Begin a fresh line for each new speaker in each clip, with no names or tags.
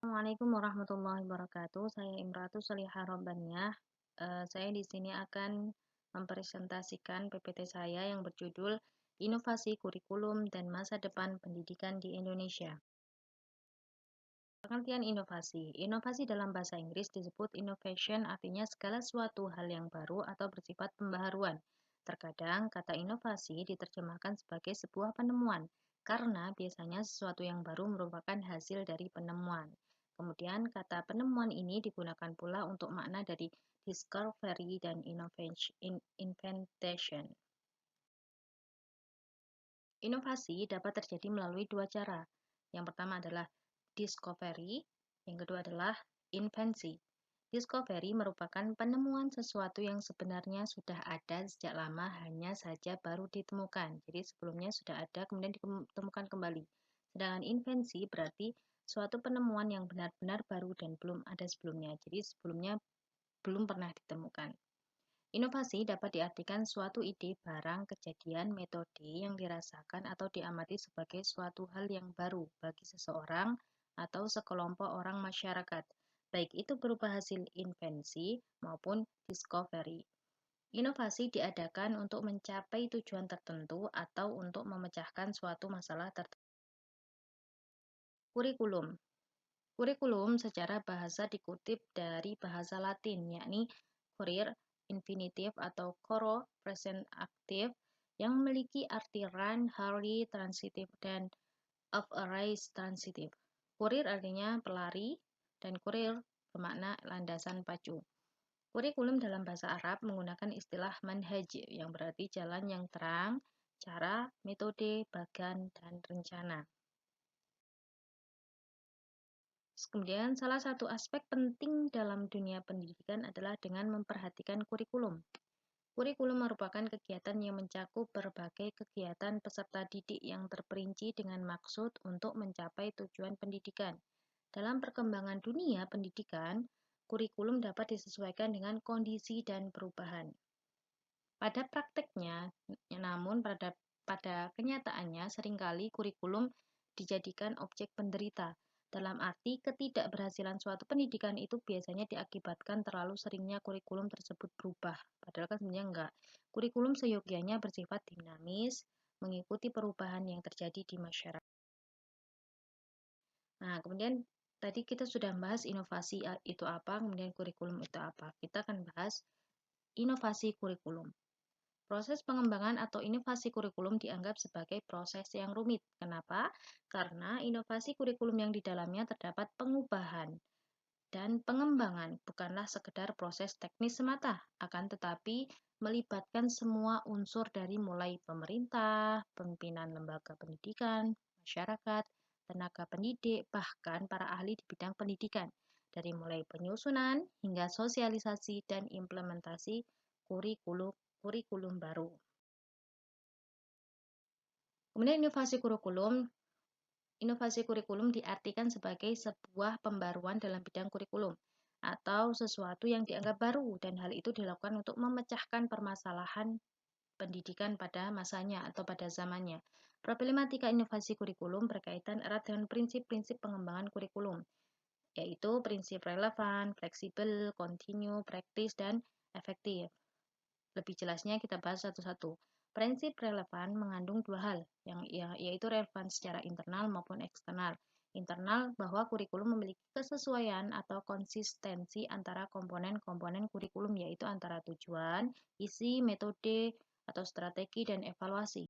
Assalamualaikum warahmatullahi wabarakatuh. Saya Imratu Solihah Robbaniah. Saya di sini akan mempresentasikan PPT saya yang berjudul Inovasi Kurikulum dan Masa Depan Pendidikan di Indonesia. Pengertian inovasi. Inovasi dalam bahasa Inggris disebut innovation, artinya segala suatu hal yang baru atau bersifat pembaharuan. Terkadang kata inovasi diterjemahkan sebagai sebuah penemuan, karena biasanya sesuatu yang baru merupakan hasil dari penemuan. Kemudian kata penemuan ini digunakan pula untuk makna dari discovery dan invention. Inovasi dapat terjadi melalui dua cara. Yang pertama adalah discovery, yang kedua adalah invensi. Discovery merupakan penemuan sesuatu yang sebenarnya sudah ada sejak lama, hanya saja baru ditemukan. Jadi sebelumnya sudah ada, kemudian ditemukan kembali. Sedangkan invensi berarti suatu penemuan yang benar-benar baru dan belum ada sebelumnya. Jadi sebelumnya belum pernah ditemukan. Inovasi dapat diartikan suatu ide, barang, kejadian, metode yang dirasakan atau diamati sebagai suatu hal yang baru bagi seseorang atau sekelompok orang masyarakat, baik itu berupa hasil invensi maupun discovery. Inovasi diadakan untuk mencapai tujuan tertentu atau untuk memecahkan suatu masalah tertentu. Kurikulum. Kurikulum secara bahasa dikutip dari bahasa Latin, yakni kurir infinitif atau coro present aktif yang memiliki arti run, hurry, transitif, dan of a race transitif. Kurir artinya pelari dan kurir bermakna landasan pacu. Kurikulum dalam bahasa Arab menggunakan istilah manhaj yang berarti jalan yang terang, cara, metode, bagan, dan rencana. Kemudian, salah satu aspek penting dalam dunia pendidikan adalah dengan memperhatikan kurikulum. Kurikulum merupakan kegiatan yang mencakup berbagai kegiatan peserta didik yang terperinci dengan maksud untuk mencapai tujuan pendidikan. Dalam perkembangan dunia pendidikan, kurikulum dapat disesuaikan dengan kondisi dan perubahan. Pada prakteknya, namun pada kenyataannya seringkali kurikulum dijadikan objek penderita. Dalam arti ketidakberhasilan suatu pendidikan itu biasanya diakibatkan terlalu seringnya kurikulum tersebut berubah. Padahal kan sebenarnya enggak. Kurikulum seyogianya bersifat dinamis, mengikuti perubahan yang terjadi di masyarakat. Nah, kemudian tadi kita sudah bahas inovasi itu apa, kemudian kurikulum itu apa. Kita akan bahas inovasi kurikulum. Proses pengembangan atau inovasi kurikulum dianggap sebagai proses yang rumit. Kenapa? Karena inovasi kurikulum yang di dalamnya terdapat pengubahan dan pengembangan bukanlah sekedar proses teknis semata, akan tetapi melibatkan semua unsur dari mulai pemerintah, pimpinan lembaga pendidikan, masyarakat, tenaga pendidik, bahkan para ahli di bidang pendidikan, dari mulai penyusunan hingga sosialisasi dan implementasi kurikulum baru. Kemudian inovasi kurikulum diartikan sebagai sebuah pembaruan dalam bidang kurikulum atau sesuatu yang dianggap baru dan hal itu dilakukan untuk memecahkan permasalahan pendidikan pada masanya atau pada zamannya. Problematika inovasi kurikulum berkaitan erat dengan prinsip-prinsip pengembangan kurikulum, yaitu prinsip relevan, fleksibel, kontinu, praktis, dan efektif. Lebih jelasnya kita bahas satu-satu. Prinsip relevan mengandung dua hal, yaitu relevan secara internal maupun eksternal. Internal bahwa kurikulum memiliki kesesuaian atau konsistensi antara komponen-komponen kurikulum, yaitu antara tujuan, isi, metode, atau strategi, dan evaluasi.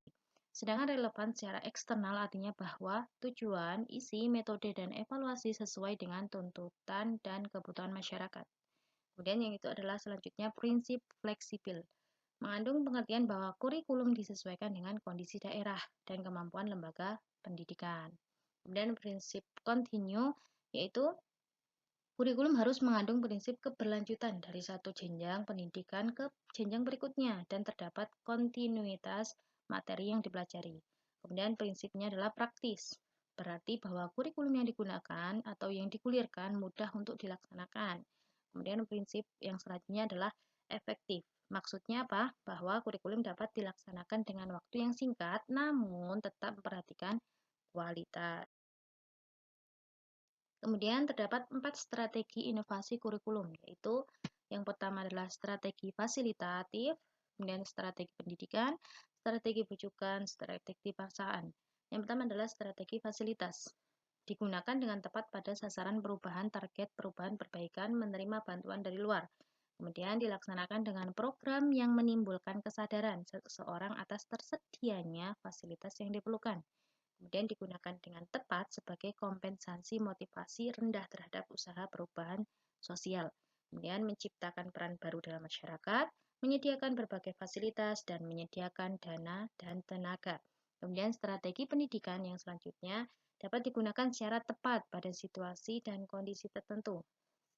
Sedangkan relevan secara eksternal artinya bahwa tujuan, isi, metode, dan evaluasi sesuai dengan tuntutan dan kebutuhan masyarakat. Kemudian yang itu adalah selanjutnya prinsip fleksibel. Mengandung pengertian bahwa kurikulum disesuaikan dengan kondisi daerah dan kemampuan lembaga pendidikan. Kemudian prinsip kontinu, yaitu kurikulum harus mengandung prinsip keberlanjutan dari satu jenjang pendidikan ke jenjang berikutnya dan terdapat kontinuitas materi yang dipelajari. Kemudian prinsipnya adalah praktis, berarti bahwa kurikulum yang digunakan atau yang digulirkan mudah untuk dilaksanakan. Kemudian prinsip yang selanjutnya adalah efektif. Maksudnya apa? Bahwa kurikulum dapat dilaksanakan dengan waktu yang singkat, namun tetap memperhatikan kualitas. Kemudian terdapat 4 strategi inovasi kurikulum, yaitu yang pertama adalah strategi fasilitatif, kemudian strategi pendidikan, strategi rujukan, strategi paksaan. Yang pertama adalah strategi fasilitas. Digunakan dengan tepat pada sasaran perubahan, target perubahan perbaikan, menerima bantuan dari luar. Kemudian dilaksanakan dengan program yang menimbulkan kesadaran seseorang atas tersedianya fasilitas yang diperlukan. Kemudian digunakan dengan tepat sebagai kompensasi motivasi rendah terhadap usaha perubahan sosial. Kemudian menciptakan peran baru dalam masyarakat, menyediakan berbagai fasilitas, dan menyediakan dana dan tenaga. Kemudian strategi pendidikan yang selanjutnya dapat digunakan secara tepat pada situasi dan kondisi tertentu.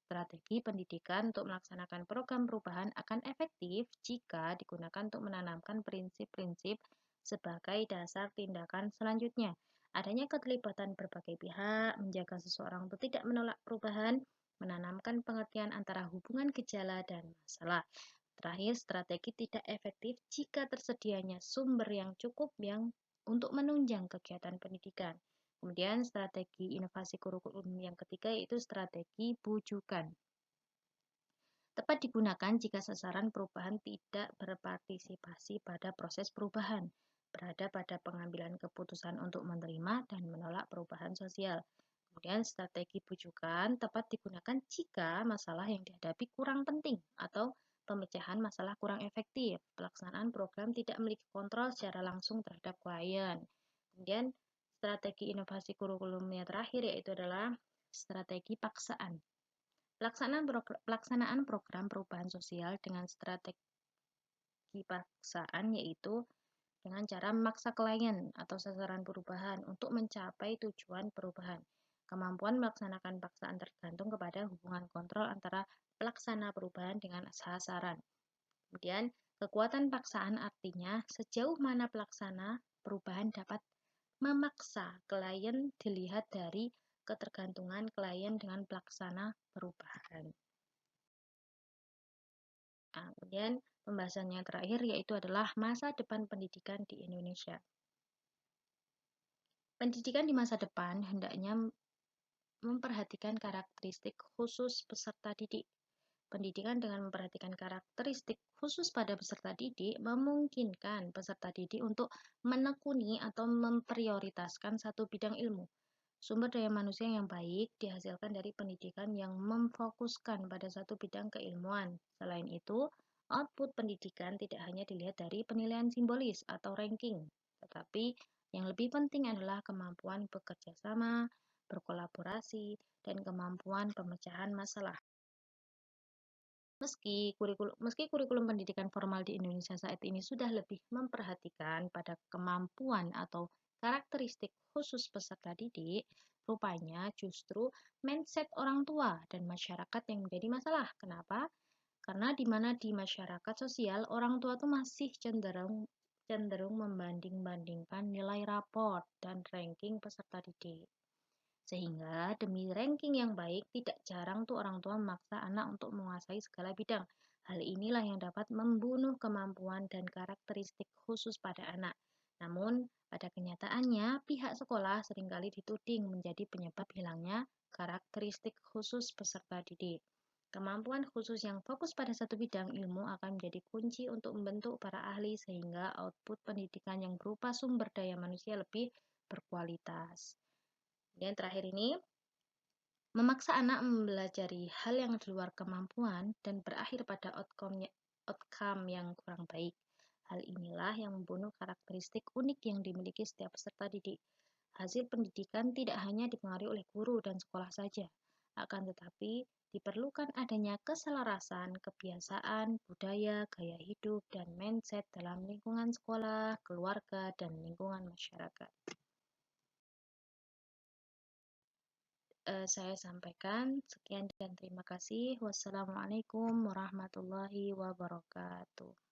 Strategi pendidikan untuk melaksanakan program perubahan akan efektif jika digunakan untuk menanamkan prinsip-prinsip sebagai dasar tindakan selanjutnya. Adanya keterlibatan berbagai pihak, menjaga seseorang untuk tidak menolak perubahan, menanamkan pengertian antara hubungan gejala dan masalah. Terakhir, strategi tidak efektif jika tersedianya sumber yang cukup untuk menunjang kegiatan pendidikan. Kemudian strategi inovasi kurikulum yang ketiga yaitu strategi bujukan. Tepat digunakan jika sasaran perubahan tidak berpartisipasi pada proses perubahan, berada pada pengambilan keputusan untuk menerima dan menolak perubahan sosial. Kemudian strategi bujukan tepat digunakan jika masalah yang dihadapi kurang penting atau pemecahan masalah kurang efektif. Pelaksanaan program tidak memiliki kontrol secara langsung terhadap klien. Kemudian strategi inovasi kurikulum yang terakhir yaitu adalah strategi paksaan. Pelaksanaan program perubahan sosial dengan strategi paksaan yaitu dengan cara memaksa klien atau sasaran perubahan untuk mencapai tujuan perubahan. Kemampuan melaksanakan paksaan tergantung kepada hubungan kontrol antara pelaksana perubahan dengan sasaran. Kemudian, kekuatan paksaan artinya sejauh mana pelaksana perubahan dapat memaksa klien dilihat dari ketergantungan klien dengan pelaksana perubahan. Nah, kemudian pembahasannya terakhir yaitu adalah masa depan pendidikan di Indonesia. Pendidikan di masa depan hendaknya memperhatikan karakteristik khusus peserta didik. Pendidikan dengan memperhatikan karakteristik khusus pada peserta didik memungkinkan peserta didik untuk menekuni atau memprioritaskan satu bidang ilmu. Sumber daya manusia yang baik dihasilkan dari pendidikan yang memfokuskan pada satu bidang keilmuan. Selain itu, output pendidikan tidak hanya dilihat dari penilaian simbolis atau ranking, tetapi yang lebih penting adalah kemampuan bekerja sama, berkolaborasi, dan kemampuan pemecahan masalah. Meski kurikulum pendidikan formal di Indonesia saat ini sudah lebih memperhatikan pada kemampuan atau karakteristik khusus peserta didik, rupanya justru mindset orang tua dan masyarakat yang menjadi masalah. Kenapa? Karena di masyarakat sosial, orang tua tuh masih cenderung membanding-bandingkan nilai raport dan ranking peserta didik. Sehingga demi ranking yang baik, tidak jarang tuh orang tua memaksa anak untuk menguasai segala bidang. Hal inilah yang dapat membunuh kemampuan dan karakteristik khusus pada anak. Namun, pada kenyataannya, pihak sekolah seringkali dituding menjadi penyebab hilangnya karakteristik khusus peserta didik. Kemampuan khusus yang fokus pada satu bidang ilmu akan menjadi kunci untuk membentuk para ahli sehingga output pendidikan yang berupa sumber daya manusia lebih berkualitas. Dan terakhir ini, memaksa anak mempelajari hal yang di luar kemampuan dan berakhir pada outcome yang kurang baik. Hal inilah yang membunuh karakteristik unik yang dimiliki setiap peserta didik. Hasil pendidikan tidak hanya dipengaruhi oleh guru dan sekolah saja, akan tetapi diperlukan adanya keselarasan, kebiasaan, budaya, gaya hidup, dan mindset dalam lingkungan sekolah, keluarga, dan lingkungan masyarakat. Saya sampaikan. Sekian dan terima kasih. Wassalamualaikum warahmatullahi wabarakatuh.